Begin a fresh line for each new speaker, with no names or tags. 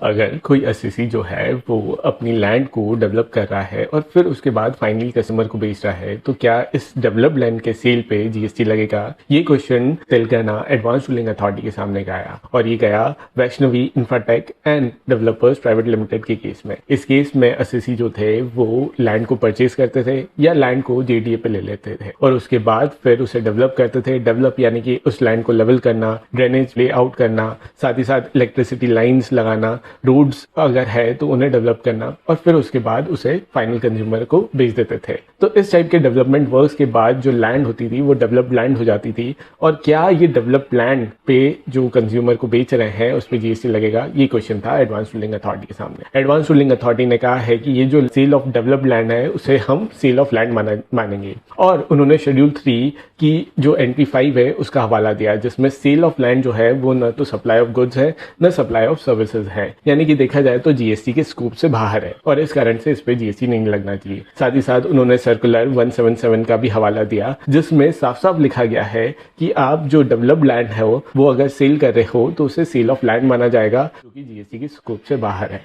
अगर कोई एसएससी जो है वो अपनी लैंड को डेवलप कर रहा है और फिर उसके बाद फाइनली कस्टमर को बेच रहा है, तो क्या इस डेवलप्ड लैंड के सेल पे जीएसटी लगेगा? ये question Telangana advance ruling authority के सामने गया और ये गया Vaishnavi Infratech and developers private limited के केस में। इस केस में एसएससी जो थे वो लैंड को परचेज करते थे या लैंड को जेडीए पे ले लेते थे और उसके बाद फिर उसे डेवलप करते थे। डेवलप यानी कि उस लैंड को लेवल करना, ड्रेनेज लेआउट करना, साथ ही साथ इलेक्ट्रिसिटी लाइंस लगाना, रोड्स अगर है तो उन्हें डेवलप करना और फिर उसके बाद उसे फाइनल कंज्यूमर को बेच देते थे। तो इस टाइप के डेवलपमेंट वर्क्स के बाद जो लैंड होती थी वो डेवलप्ड लैंड हो जाती थी। और क्या ये डेवलप्ड लैंड पे जो कंज्यूमर को बेच रहे हैं उस पर जीएसटी लगेगा? ये क्वेश्चन था एडवांस रूलिंग अथॉरिटी के सामने। एडवांस रूलिंग अथॉरिटी ने कहा है कि ये जो सेल ऑफ डेवलप्ड लैंड है उसे हम सेल ऑफ लैंड मानेंगे और उन्होंने शेड्यूल 3 की जो NP 5 है उसका हवाला दिया, जिसमें सेल ऑफ लैंड जो है वो न तो सप्लाई ऑफ गुड्स है न सप्लाई ऑफ सर्विसेज है, यानी कि देखा जाए तो जीएसटी के स्कोप से बाहर है और इस कारण से इस पे जीएसटी नहीं लगना चाहिए। साथ ही साथ उन्होंने सर्कुलर 177 का भी हवाला दिया, जिसमें साफ साफ लिखा गया है कि आप जो डेवलप्ड लैंड है वो अगर सेल कर रहे हो तो उसे सेल ऑफ लैंड माना जाएगा, जो कि जीएसटी के स्कोप से बाहर है।